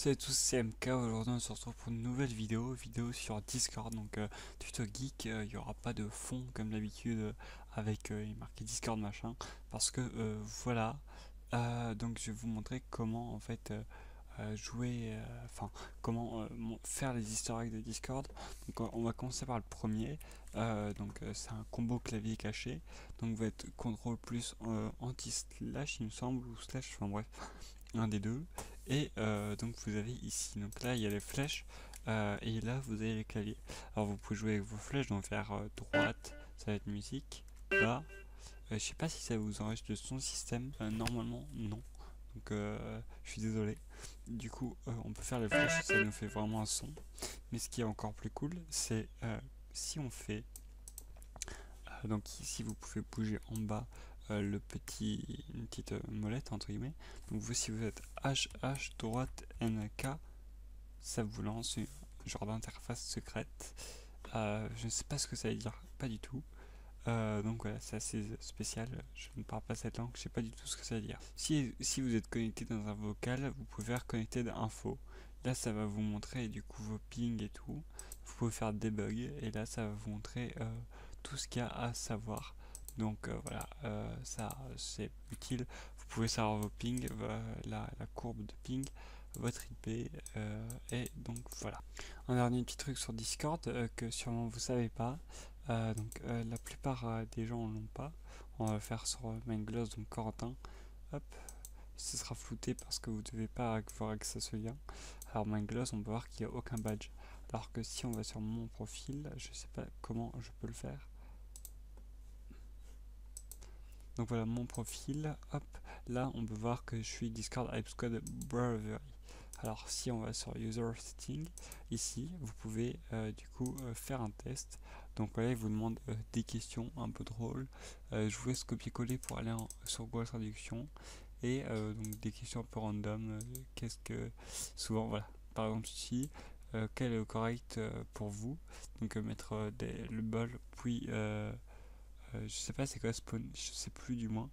Salut à tous, c'est MK. Aujourd'hui on se retrouve pour une nouvelle vidéo sur Discord. Donc tuto geek, il n'y aura pas de fond comme d'habitude avec il est marqué Discord machin, parce que voilà. Donc je vais vous montrer comment en fait jouer, enfin comment faire les easter eggs de Discord. Donc on va commencer par le premier. C'est un combo clavier caché, donc va être CTRL plus anti-slash il me semble, ou slash, enfin bref, un des deux. Et donc vous avez ici, donc là il y a les flèches, et là vous avez les claviers. Alors vous pouvez jouer avec vos flèches, donc vers droite ça va être musique, bas, je sais pas si ça vous enregistre de son système, normalement non, donc je suis désolé. Du coup on peut faire les flèches, ça nous fait vraiment un son. Mais ce qui est encore plus cool, c'est si on fait donc ici vous pouvez bouger en bas une petite molette entre guillemets. Donc vous, si vous êtes HH droite NK, ça vous lance une genre d'interface secrète. Je ne sais pas ce que ça veut dire, pas du tout. Donc voilà, c'est assez spécial. Je ne parle pas cette langue, je sais pas du tout ce que ça veut dire. Si vous êtes connecté dans un vocal, vous pouvez faire connecter d'infos. Là, ça va vous montrer du coup vos pings et tout. Vous pouvez faire debug et là, ça va vous montrer tout ce qu'il y a à savoir. Donc voilà, ça c'est utile. Vous pouvez savoir vos pings, la courbe de ping, votre IP, et donc voilà. Un dernier petit truc sur Discord que sûrement vous savez pas. La plupart des gens l'ont pas. On va le faire sur Mangloss, donc Corentin. Hop, ce sera flouté parce que vous devez pas avoir accès à ce lien. Alors Mangloss, on peut voir qu'il n'y a aucun badge. Alors que si on va sur mon profil, je sais pas comment je peux le faire. Donc voilà mon profil, hop, là on peut voir que je suis Discord Hype Squad Bravery. Alors si on va sur User Setting, ici vous pouvez du coup faire un test. Donc voilà, il vous demande des questions un peu drôles. Je vous laisse copier-coller pour aller sur Google Traduction. Et donc des questions un peu random. Qu'est-ce que souvent, voilà, par exemple ici, quel est le correct pour vous? Donc mettre le bol, puis je sais pas c'est quoi spawn, je sais plus du moins.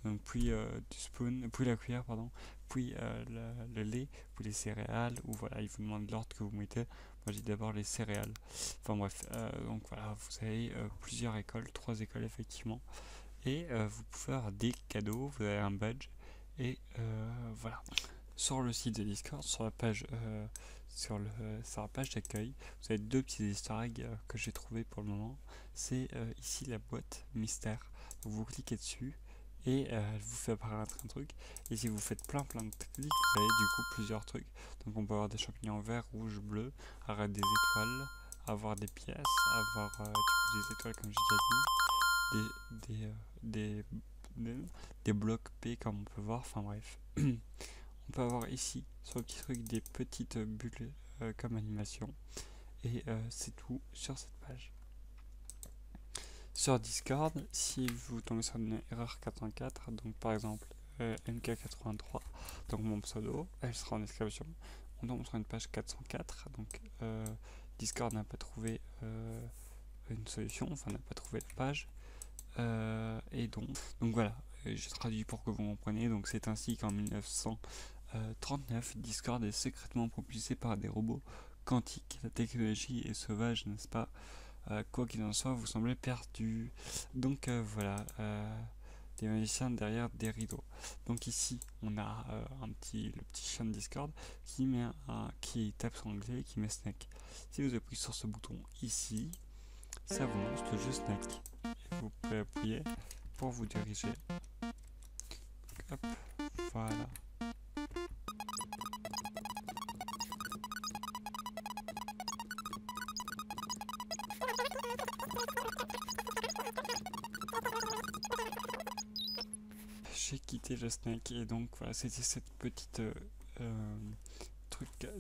Donc puis du spoon, puis la cuillère pardon, puis le lait, puis les céréales, ou voilà, il vous demande l'ordre que vous mettez. Moi j'ai d'abord les céréales. Enfin bref, donc voilà, vous avez plusieurs écoles, 3 écoles effectivement, et vous pouvez avoir des cadeaux, vous avez un badge, et voilà. Sur le site de Discord, sur la page sur la page d'accueil, vous avez 2 petits easter eggs que j'ai trouvé pour le moment. C'est ici la boîte mystère. Donc vous cliquez dessus et elle vous fait apparaître un truc. Et si vous faites plein de clics, vous avez du coup plusieurs trucs. Donc on peut avoir des champignons verts, rouges, bleus, avoir des étoiles, avoir des pièces, avoir du coup des étoiles comme j'ai déjà dit, des blocs P comme on peut voir. Enfin bref. On peut avoir ici sur le petit truc des petites bulles comme animation, et c'est tout sur cette page. Sur Discord, si vous tombez sur une erreur 84, donc par exemple MK83, donc mon pseudo, elle sera en description. On tombe sur une page 404, donc Discord n'a pas trouvé une solution, enfin n'a pas trouvé la page, et donc voilà, j'ai traduit pour que vous compreniez. Donc c'est ainsi qu'en 1939, Discord est secrètement propulsé par des robots quantiques. La technologie est sauvage, n'est-ce pas? Quoi qu'il en soit, vous semblez perdu. Donc voilà, des magiciens derrière des rideaux. Donc ici, on a le petit chien de Discord qui tape son anglais et qui met Snake. Si vous appuyez sur ce bouton ici, ça vous lance le jeu Snake. Et vous pouvez appuyer pour vous diriger. Donc, hop, voilà. J'ai quitté le Snake et donc voilà, c'était cette petite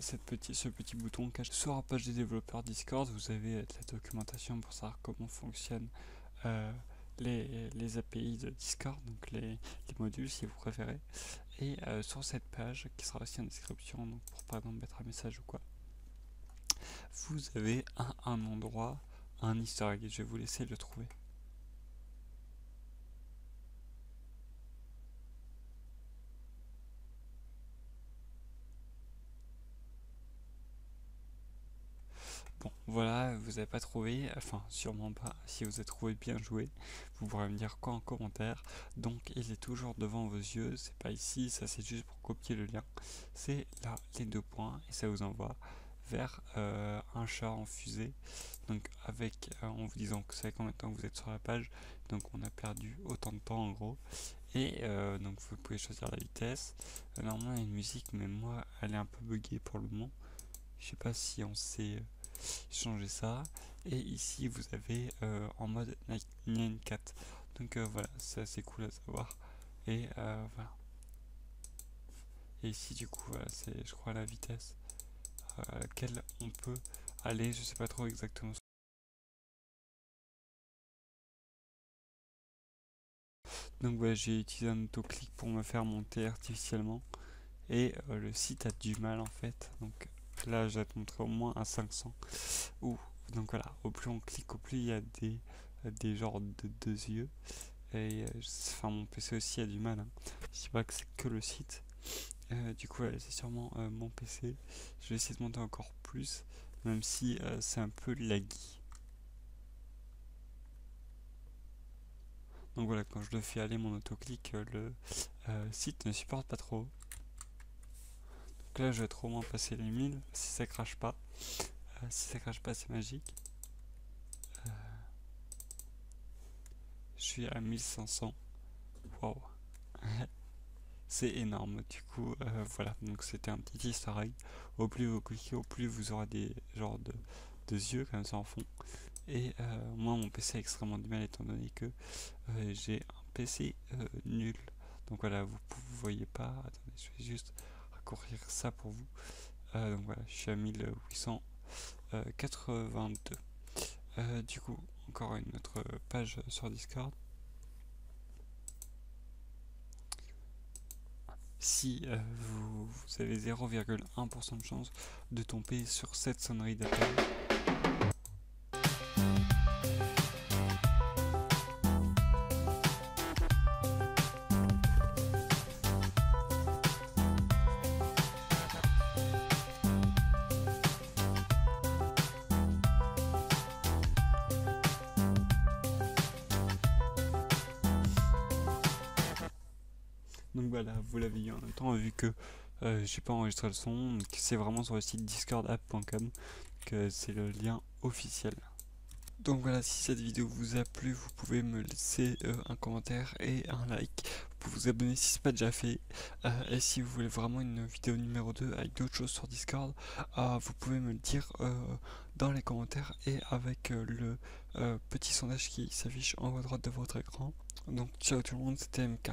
ce petit bouton caché sur la page des développeurs Discord. Vous avez la documentation pour savoir comment fonctionnent euh, les API de Discord, donc les modules si vous préférez. Et sur cette page qui sera aussi en description, donc pour par exemple mettre un message ou quoi, vous avez un endroit, un easter egg, et je vais vous laisser le trouver. Voilà, vous n'avez pas trouvé, enfin sûrement pas. Si vous avez trouvé, bien joué, vous pourrez me dire quoi en commentaire. Donc il est toujours devant vos yeux, c'est pas ici, ça c'est juste pour copier le lien. C'est là les 2 points et ça vous envoie vers un chat en fusée. Donc avec en vous disant que c'est combien de temps que vous êtes sur la page. Donc on a perdu autant de temps en gros. Et donc vous pouvez choisir la vitesse. Normalement il y a une musique, mais moi elle est un peu buggée pour le moment. Je sais pas si on sait changer ça. Et ici vous avez en mode 4. Donc voilà, c'est assez cool à savoir. Et voilà. Et ici du coup voilà, c'est je crois la vitesse à laquelle on peut aller. Je sais pas trop exactement. Donc voilà, j'ai utilisé un autoclick pour me faire monter artificiellement. Et le site a du mal en fait. Donc là je vais te montrer au moins à 500. Donc voilà, au plus on clique, au plus il y a des genres de deux yeux. Et enfin mon PC aussi a du mal, hein. Je dis pas que c'est que le site. Du coup ouais, c'est sûrement mon PC. Je vais essayer de monter encore plus, même si c'est un peu laggy. Donc voilà, quand je le fais aller mon autoclick, le site ne supporte pas trop. Donc là je vais trop moins passer les 1000 si ça crache pas. Si ça crache pas, c'est magique. Je suis à 1500. Waouh. C'est énorme. Du coup, voilà. Donc c'était un petit easter egg. Au plus vous cliquez, au plus vous aurez des genres de yeux comme ça en fond. Et moi, mon PC a extrêmement du mal étant donné que j'ai un PC nul. Donc voilà, vous voyez pas. Attendez, je vais juste raccourcir ça pour vous. Donc voilà, je suis à 1882. Du coup, encore une autre page sur Discord. Si vous avez 0,1% de chance de tomber sur cette sonnerie d'appel. Donc voilà, vous l'avez eu en même temps, vu que j'ai pas enregistré le son, c'est vraiment sur le site discordapp.com que c'est le lien officiel. Donc voilà, si cette vidéo vous a plu, vous pouvez me laisser un commentaire et un like. Vous pouvez vous abonner si ce n'est pas déjà fait. Et si vous voulez vraiment une vidéo numéro 2 avec d'autres choses sur Discord, vous pouvez me le dire dans les commentaires et avec le petit sondage qui s'affiche en haut à droite de votre écran. Donc ciao tout le monde, c'était MK.